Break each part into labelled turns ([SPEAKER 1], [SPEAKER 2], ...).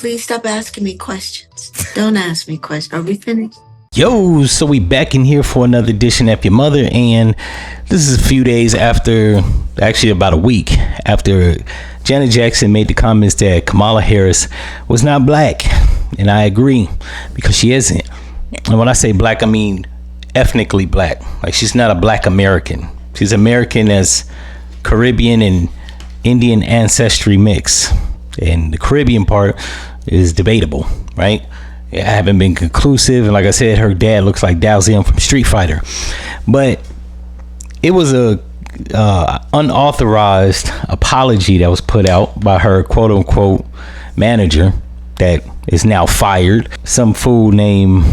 [SPEAKER 1] please stop asking me questions. Don't ask me questions. Are we finished?
[SPEAKER 2] Yo, so we back in here for another edition of F-ya-Motha, and this is a few days after, actually about a week after Janet Jackson made the comments that Kamala Harris was not black. And I agree, because she isn't. And when I say black, I mean ethnically black. Like, she's not a black American. She's American as Caribbean and Indian ancestry mix. And the Caribbean part is debatable, right? I haven't been conclusive, and like I said, her dad looks like Dalzium from Street Fighter. But it was a unauthorized apology that was put out by her quote unquote manager that is now fired. Some fool named,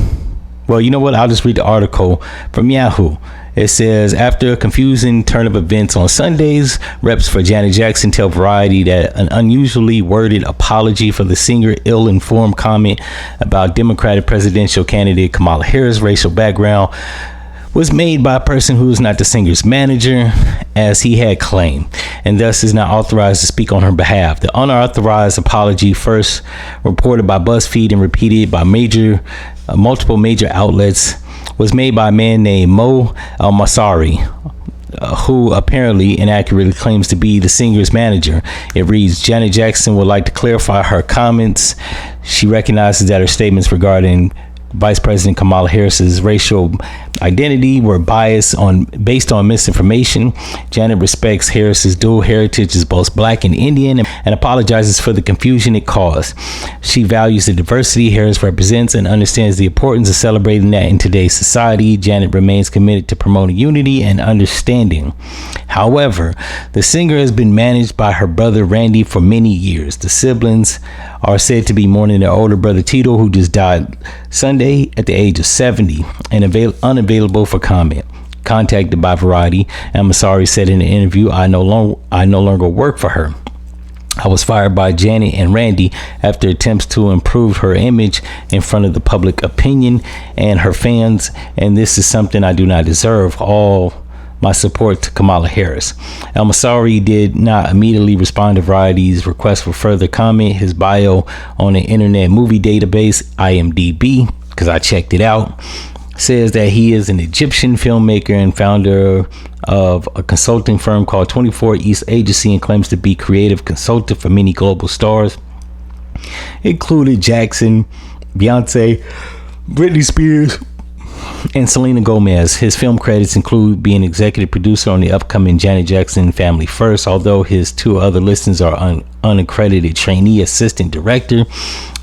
[SPEAKER 2] well, you know what? I'll just read the article from Yahoo. It says, after a confusing turn of events on Sundays, reps for Janet Jackson tell Variety that an unusually worded apology for the singer ill-informed comment about Democratic presidential candidate Kamala Harris' racial background was made by a person who is not the singer's manager, as he had claimed, and thus is not authorized to speak on her behalf. The unauthorized apology, first reported by BuzzFeed and repeated by multiple major outlets, was made by a man named Mo Al-Masari, who apparently inaccurately claims to be the singer's manager. It reads, Janet Jackson would like to clarify her comments. She recognizes that her statements regarding Vice President Kamala Harris's racial identity were based on misinformation. Janet respects Harris's dual heritage as both black and Indian and apologizes for the confusion it caused. She values the diversity Harris represents and understands the importance of celebrating that in today's society. Janet remains committed to promoting unity and understanding. However, the singer has been managed by her brother Randy for many years. The siblings are said to be mourning their older brother Tito, who just died Sunday at the age of 70 and unavailable for comment. Contacted by Variety, Al-Masari said in an interview, I no longer work for her. I was fired by Janet and Randy after attempts to improve her image in front of the public opinion and her fans, and this is something I do not deserve. All my support to Kamala Harris. Al-Masari did not immediately respond to Variety's request for further comment. His bio on the Internet Movie Database, IMDb, because I checked it out, says that he is an Egyptian filmmaker and founder of a consulting firm called 24 East Agency and claims to be creative consultant for many global stars, including Jackson, Beyonce, Britney Spears, and Selena Gomez. His film credits include being executive producer on the upcoming Janet Jackson Family First, although his two other listings are unaccredited trainee assistant director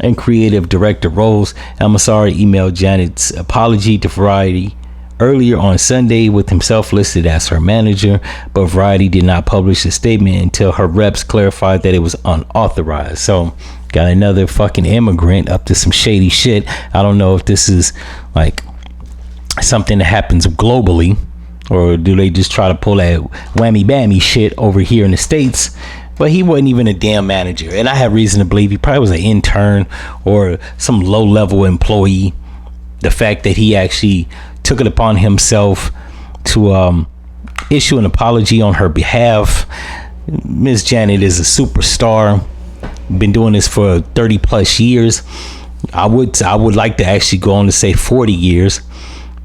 [SPEAKER 2] and creative director roles. Al-Masari emailed Janet's apology to Variety earlier on Sunday with himself listed as her manager, but Variety did not publish a statement until her reps clarified that it was unauthorized. So got another fucking immigrant up to some shady shit. I don't know if this is like something that happens globally, or do they just try to pull that whammy bammy shit over here in the States? But he wasn't even a damn manager, and I have reason to believe he probably was an intern or some low-level employee. The fact that he actually took it upon himself to issue an apology on her behalf. Miss Janet is a superstar, been doing this for 30 plus years. I would like to actually go on to say 40 years.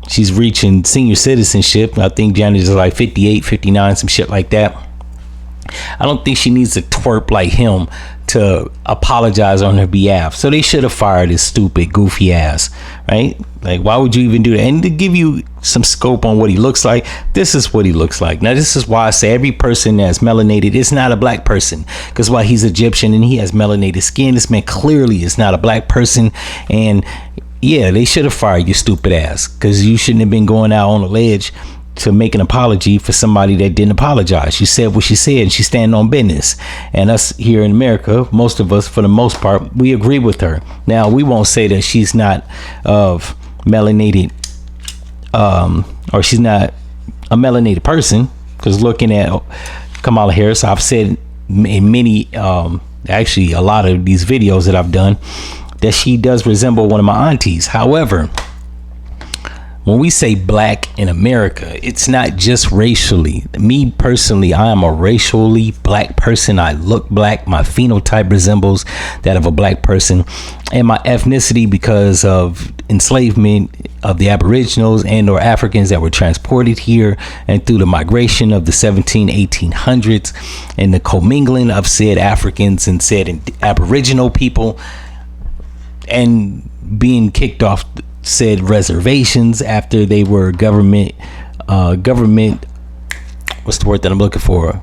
[SPEAKER 2] She's reaching senior citizenship. I think Janet is like 58, 59, some shit like that. I don't think she needs to twerp like him to apologize on her behalf. So they should have fired his stupid, goofy ass, right? Like, why would you even do that? And to give you some scope on what he looks like, this is what he looks like. Now, this is why I say every person that's melanated is not a black person. Because while he's Egyptian and he has melanated skin, this man clearly is not a black person. And yeah, they should have fired your stupid ass, because you shouldn't have been going out on a ledge to make an apology for somebody that didn't apologize. She said what she said, and she's standing on business. And us here in America, most of us, for the most part, we agree with her. Now, we won't say that she's not of melanated, or she's not a melanated person, because looking at Kamala Harris, I've said in many, actually a lot of these videos that I've done, that she does resemble one of my aunties. However, when we say black in America, it's not just racially. Me personally, I am a racially black person. I look black. My phenotype resembles that of a black person, and my ethnicity, because of enslavement of the Aboriginals and or Africans that were transported here, and through the migration of the 1800s and the commingling of said Africans and said Aboriginal people, and being kicked off said reservations after they were government what's the word that I'm looking for,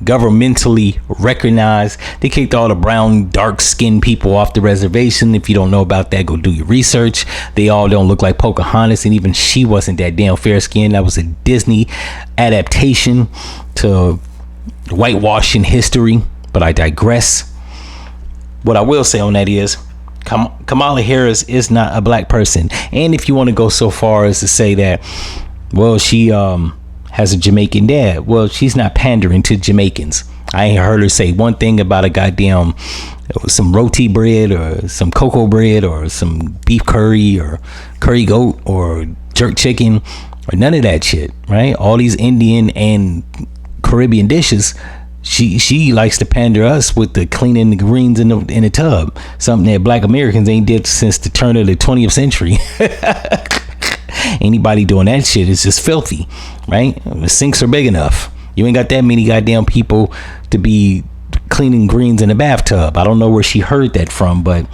[SPEAKER 2] governmentally recognized. They kicked all the brown dark skinned people off the reservation. If you don't know about that, go do your research. They all don't look like Pocahontas, and even she wasn't that damn fair skinned. That was a Disney adaptation to whitewashing history, but I digress. What I will say on that is Kamala Harris is not a black person. And if you want to go so far as to say that, well, she has a Jamaican dad, well, she's not pandering to Jamaicans. I ain't heard her say one thing about a goddamn some roti bread or some cocoa bread or some beef curry or curry goat or jerk chicken or none of that shit, right? All these Indian and Caribbean dishes. She likes to pander us with the cleaning the greens in the tub, something that black Americans ain't did since the turn of the 20th century. Anybody doing that shit is just filthy, right? The sinks are big enough. You ain't got that many goddamn people to be cleaning greens in a bathtub. I don't know where she heard that from, but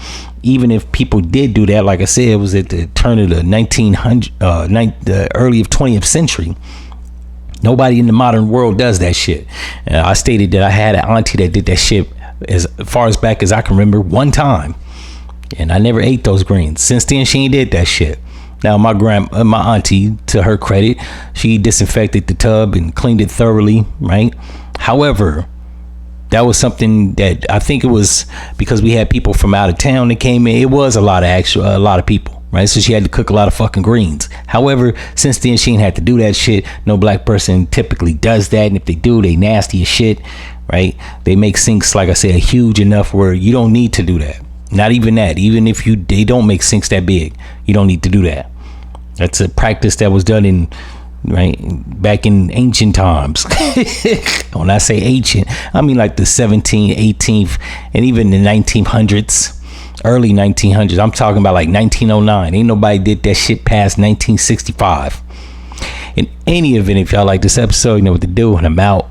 [SPEAKER 2] even if people did do that, like I said, it was at the turn of the the early of 20th century. Nobody in the modern world does that shit. I stated that I had an auntie that did that shit as far as back as I can remember one time, and I never ate those greens. Since then, she ain't did that shit. Now, my auntie, to her credit, she disinfected the tub and cleaned it thoroughly, right? However, that was something that I think it was because we had people from out of town that came in. It was a lot of people. Right, so she had to cook a lot of fucking greens. However, since then she ain't had to do that shit. No black person typically does that, and if they do, they nasty as shit. Right? They make sinks, like I said, huge enough where you don't need to do that. Not even that. Even if they don't make sinks that big, you don't need to do that. That's a practice that was done back in ancient times. When I say ancient, I mean like the 17th, 18th, and even the 1900s. Early 1900s. I'm talking about like 1909. Ain't nobody did that shit past 1965. In any event, if y'all like this episode, you know what to do, and I'm out.